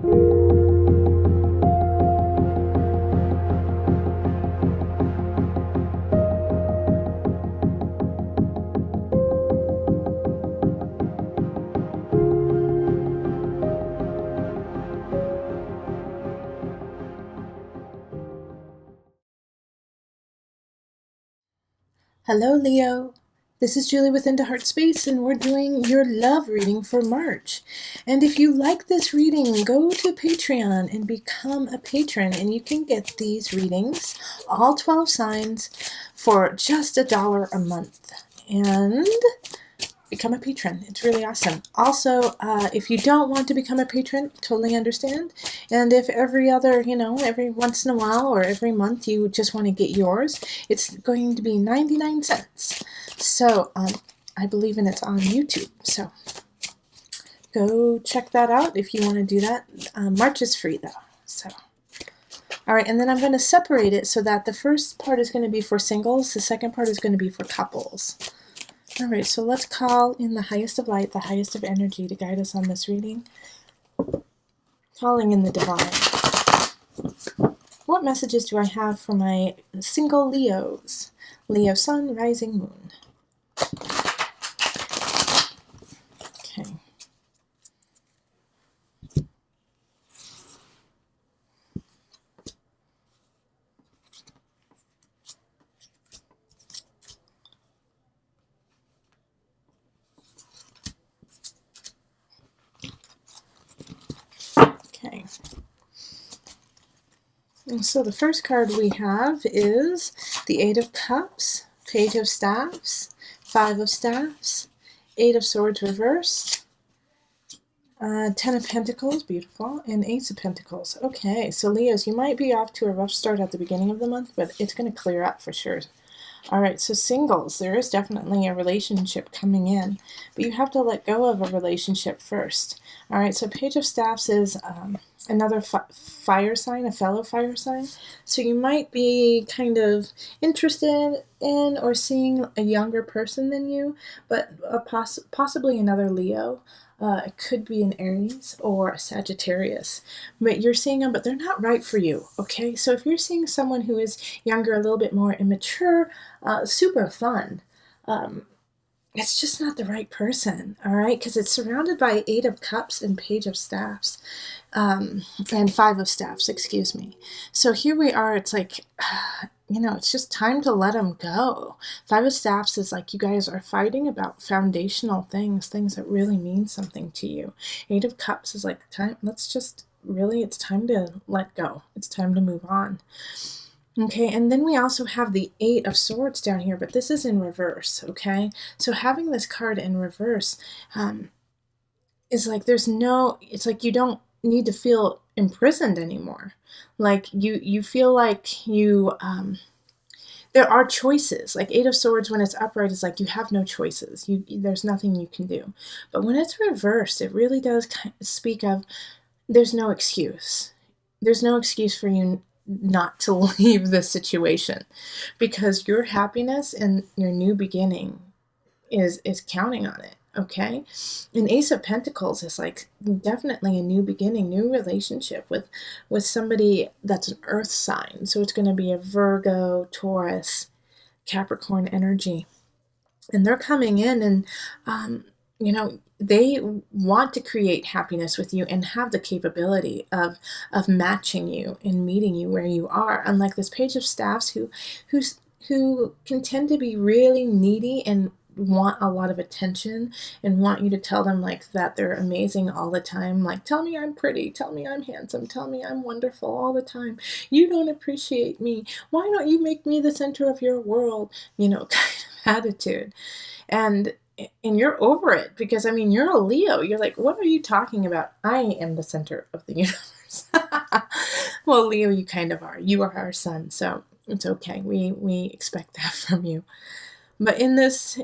Hello, Leo. This is Julie with Heartspace, and we're doing your love reading for March. And if you like this reading, go to Patreon and become a patron, and you can get these readings, all 12 signs, for just $1 a month. And become a patron. It's really awesome. Also, if you don't want to become a patron, totally understand. And if every once in a while or every month you just want to get yours, it's going to be 99 cents. So, I believe it's on YouTube. So, go check that out if you want to do that. March is free though. So, all right, and then I'm going to separate it so that the first part is going to be for singles, the second part is going to be for couples. All right, so let's call in the highest of light, the highest of energy to guide us on this reading. Calling in the divine. What messages do I have for my single Leos? Leo sun, rising moon. Okay. Okay. And so the first card we have is the Eight of Cups, Page of Staffs, Five of Staffs, Eight of Swords reversed, Ten of Pentacles, beautiful, and Ace of Pentacles. Okay, so Leos, you might be off to a rough start at the beginning of the month, but it's going to clear up for sure. All right, so singles, there is definitely a relationship coming in, but you have to let go of a relationship first. All right, so Page of Staffs is another fire sign, a fellow fire sign. So you might be kind of interested in or seeing a younger person than you, but possibly another Leo. It could be an Aries or a Sagittarius, but you're seeing them, but they're not right for you, okay? So if you're seeing someone who is younger, a little bit more immature, super fun, it's just not the right person, all right? Because it's surrounded by Eight of Cups and Page of Staffs, and Five of Staffs, excuse me. So here we are, it's like, it's just time to let them go. Five of Staffs is like you guys are fighting about foundational things that really mean something to you. Eight of Cups is like, it's time to let go. It's time to move on. Okay, and then we also have the Eight of Swords down here, but this is in reverse, okay? So having this card in reverse is like it's like you don't need to feel imprisoned anymore. Like you feel like you there are choices. Like Eight of Swords, when it's upright, is like you have no choices. There's nothing you can do. But when it's reversed, it really does speak of there's no excuse. There's no excuse for you not to leave this situation, because your happiness and your new beginning is counting on it. Okay, an Ace of Pentacles is like definitely a new beginning, new relationship with somebody that's an earth sign. So it's going to be a Virgo, Taurus, Capricorn energy, and they're coming in and they want to create happiness with you and have the capability of matching you and meeting you where you are. Unlike this Page of Staffs, who can tend to be really needy and want a lot of attention and want you to tell them like that they're amazing all the time. Like, tell me I'm pretty, tell me I'm handsome, tell me I'm wonderful all the time. You don't appreciate me. Why don't you make me the center of your world? Kind of attitude. And you're over it because, you're a Leo. You're like, what are you talking about? I am the center of the universe. Well, Leo, you kind of are. You are our sun, so it's okay. We expect that from you. But in this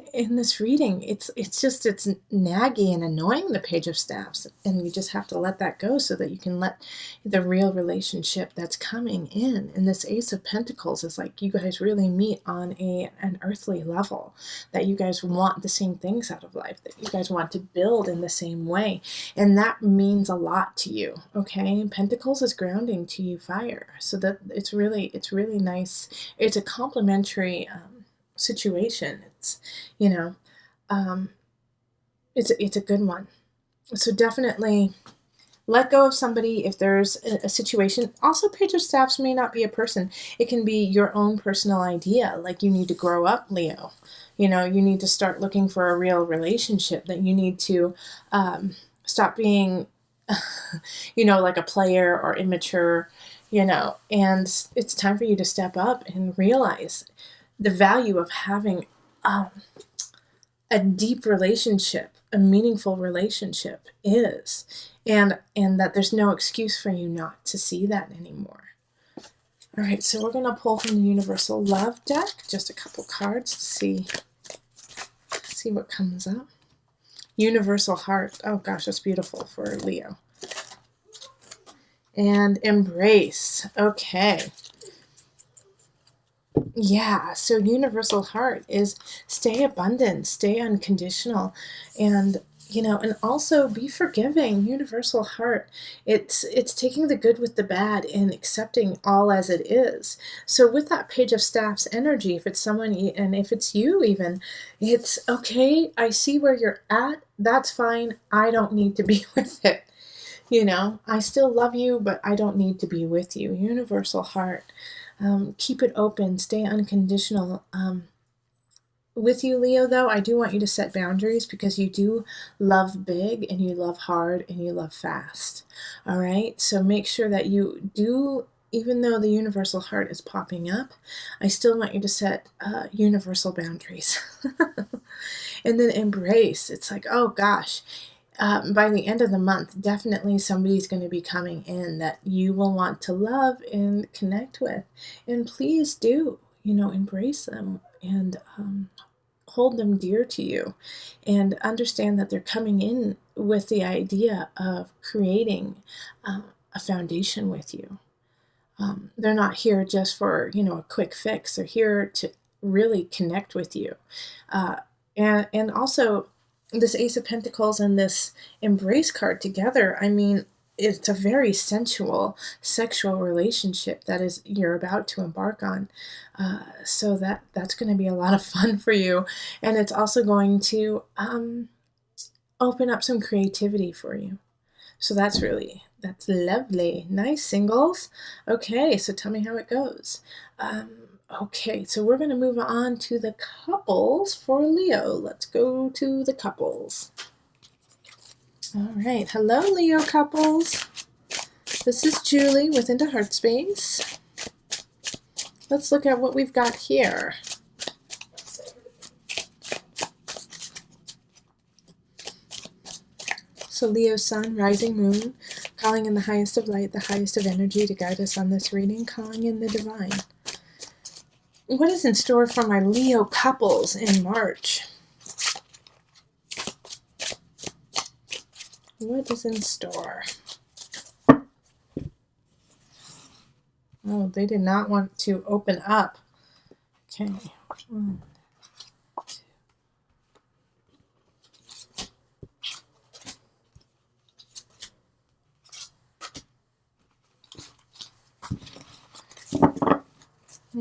reading, it's naggy and annoying, the Page of Staffs, and you just have to let that go so that you can let the real relationship that's coming in. And this Ace of Pentacles is like you guys really meet on an earthly level, that you guys want the same things out of life, that you guys want to build in the same way, and that means a lot to you. Okay, Pentacles is grounding to you, fire, so that it's really nice. It's a complementary situation. It's, you know, it's a good one. So definitely let go of somebody if there's a situation. Also, Page of Staffs may not be a person. It can be your own personal idea. Like, you need to grow up, Leo. You know, you need to start looking for a real relationship, that you need to stop being, you know, like a player or immature, you know, and it's time for you to step up and realize the value of having a deep relationship, a meaningful relationship is, and that there's no excuse for you not to see that anymore. All right, so we're going to pull from the Universal Love deck just a couple cards to see what comes up. Universal Heart. Oh gosh, that's beautiful for Leo. And Embrace. Okay. Yeah, so Universal Heart is stay abundant, stay unconditional, and, you know, and also be forgiving. Universal Heart, it's taking the good with the bad and accepting all as it is. So with that Page of Staffs energy, if it's someone, and if it's you even, it's okay, I see where you're at, that's fine, I don't need to be with it. You know, I still love you, but I don't need to be with you. Universal Heart. Keep it open, stay unconditional. With you, Leo, though, I do want you to set boundaries, because you do love big, and you love hard, and you love fast. All right, so make sure that you do, even though the Universal Heart is popping up, I still want you to set universal boundaries. And then Embrace. It's like, oh gosh, by the end of the month, definitely somebody's going to be coming in that you will want to love and connect with. And please do, you know, embrace them and hold them dear to you, and understand that they're coming in with the idea of creating a foundation with you. They're not here just for, you know, a quick fix. They're here to really connect with you. And also, this Ace of Pentacles and this Embrace card together, I mean, it's a very sensual, sexual relationship that is you're about to embark on. So that's going to be a lot of fun for you. And it's also going to open up some creativity for you. So that's lovely. Nice, singles. Okay, so tell me how it goes. Okay, so we're going to move on to the couples for Leo. Let's go to the couples. All right. Hello, Leo couples. This is Julie with Into Heartspace. Let's look at what we've got here. So Leo Sun, Rising Moon, calling in the highest of light, the highest of energy to guide us on this reading, calling in the divine. What is in store for my Leo couples in March? What is in store? Oh, they did not want to open up. Okay. 1, 2.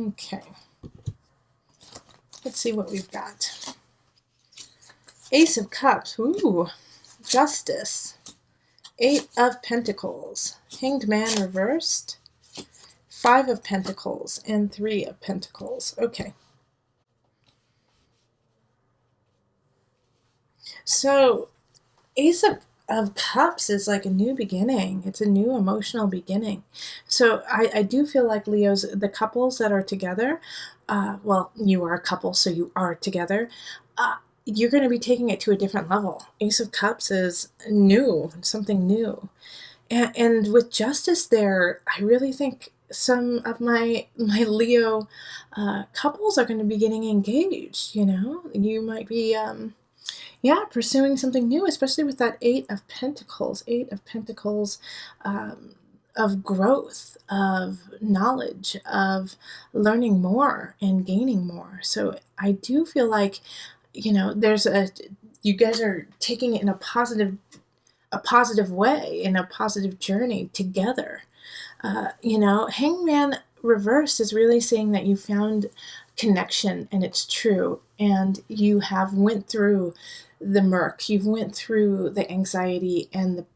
Okay. Let's see what we've got. Ace of Cups. Ooh. Justice. 8 of Pentacles. Hanged Man reversed. 5 of Pentacles and 3 of Pentacles. Okay. So Ace of Cups is like a new beginning. It's a new emotional beginning. So I do feel like Leo's, the couples that are together, well, you are a couple, so you are together, you're going to be taking it to a different level. Ace of Cups is new, something new. And with Justice there, I really think some of my Leo couples are going to be getting engaged. You might be pursuing something new, especially with that Eight of Pentacles. Eight of Pentacles, of growth, of knowledge, of learning more and gaining more. So I do feel like, you guys are taking it in a positive way, in a positive journey together. Hangman reversed is really saying that you found connection and it's true, and you have went through the murk, you've went through the anxiety and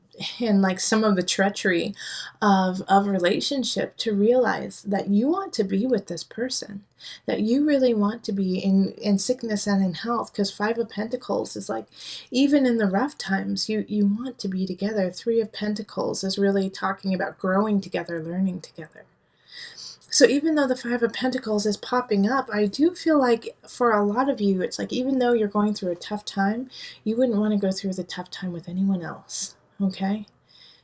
like some of the treachery of relationship to realize that you want to be with this person, that you really want to be in sickness and in health, because Five of Pentacles is like, even in the rough times, you want to be together. Three of Pentacles is really talking about growing together, learning together. So even though the Five of Pentacles is popping up, I do feel like for a lot of you, it's like, even though you're going through a tough time, you wouldn't want to go through the tough time with anyone else. Okay?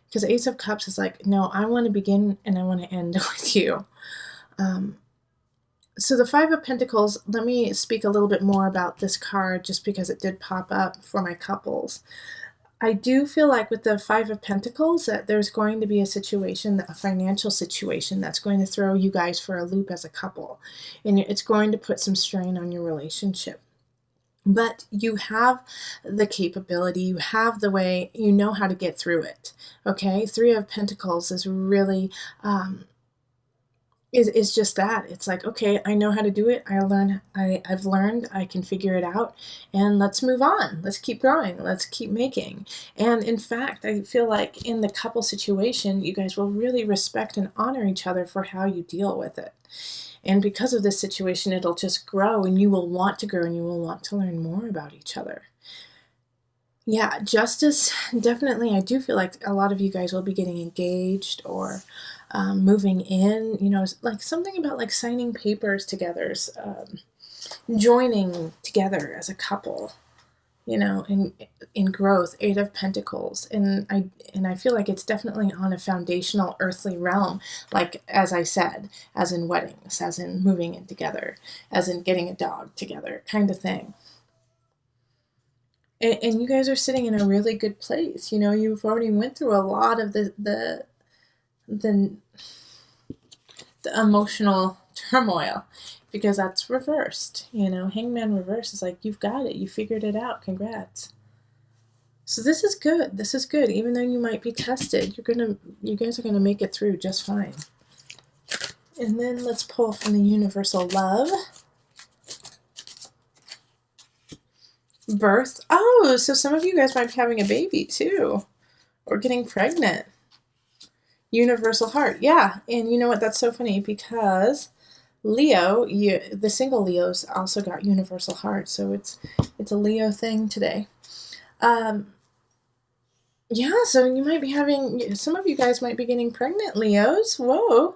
Because Ace of Cups is like, no, I want to begin and I want to end with you. So the Five of Pentacles, let me speak a little bit more about this card just because it did pop up for my couples. I do feel like with the Five of Pentacles that there's going to be a situation, a financial situation, that's going to throw you guys for a loop as a couple. And it's going to put some strain on your relationship. But you have the capability, you have the way, you know how to get through it. Okay? Three of Pentacles is really, is just that. It's like, okay, I know how to do it. I've learned, I can figure it out, and let's move on. Let's keep growing. Let's keep making. And in fact, I feel like in the couple situation, you guys will really respect and honor each other for how you deal with it. And because of this situation, it'll just grow, and you will want to grow, and you will want to learn more about each other. Yeah, justice, definitely. I do feel like a lot of you guys will be getting engaged or moving in, like something about like signing papers together, joining together as a couple, in growth. Eight of Pentacles. And I feel like it's definitely on a foundational earthly realm, like, as I said, as in weddings, as in moving in together, as in getting a dog together, kind of thing. And you guys are sitting in a really good place. You've already went through a lot of the emotional turmoil, because that's reversed. Hangman reverse is like, you've got it, you figured it out, congrats. So this is good. This is good. Even though you might be tested, you guys are gonna make it through just fine. And then let's pull from the universal love. Birth. Oh, so some of you guys might be having a baby too, or getting pregnant. Universal heart. Yeah. And you know what? That's so funny, because Leo, the single Leos also got universal heart. So it's a Leo thing today. Yeah, so you might be some of you guys might be getting pregnant, Leos. Whoa.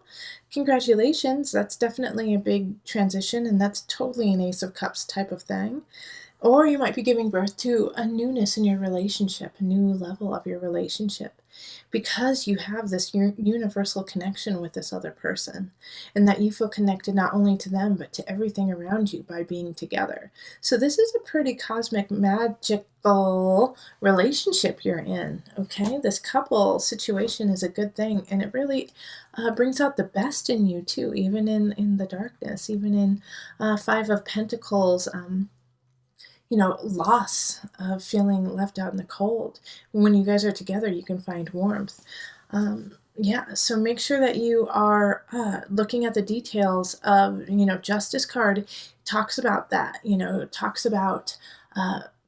Congratulations. That's definitely a big transition, and that's totally an Ace of Cups type of thing. Or you might be giving birth to a newness in your relationship, a new level of your relationship, because you have this universal connection with this other person, and that you feel connected not only to them, but to everything around you by being together. So this is a pretty cosmic, magical relationship you're in, okay? This couple situation is a good thing, and it really brings out the best in you too, even in the darkness, even in Five of Pentacles, loss of feeling left out in the cold. When you guys are together, you can find warmth. So make sure that you are looking at the details of, Justice card talks about that, talks about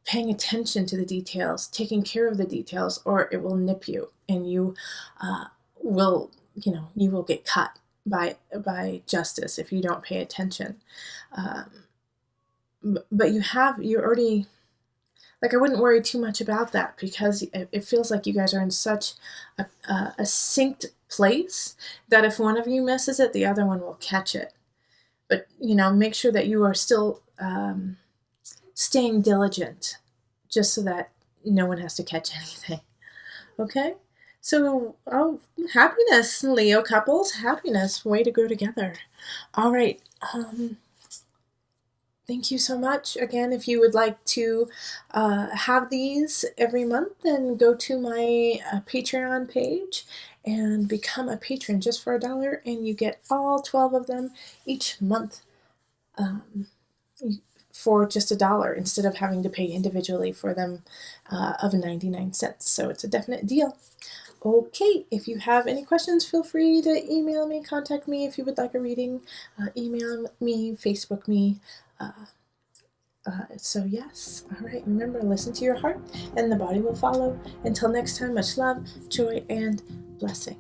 paying attention to the details, taking care of the details, or it will nip you, and you will get cut by justice if you don't pay attention. But you're already, like, I wouldn't worry too much about that, because it feels like you guys are in such a synced place that if one of you misses it, the other one will catch it. But, make sure that you are still staying diligent, just so that no one has to catch anything. Okay? So, oh, happiness, Leo couples, happiness, way to go together. All right. Thank you so much. Again, if you would like to have these every month, then go to my Patreon page and become a patron just for $1, and you get all 12 of them each month for just $1 instead of having to pay individually for them of 99 cents. So it's a definite deal. Okay, if you have any questions, feel free to email me, contact me if you would like a reading, email me, Facebook me. So yes, all right, remember, listen to your heart and the body will follow. Until next time, much love, joy, and blessing.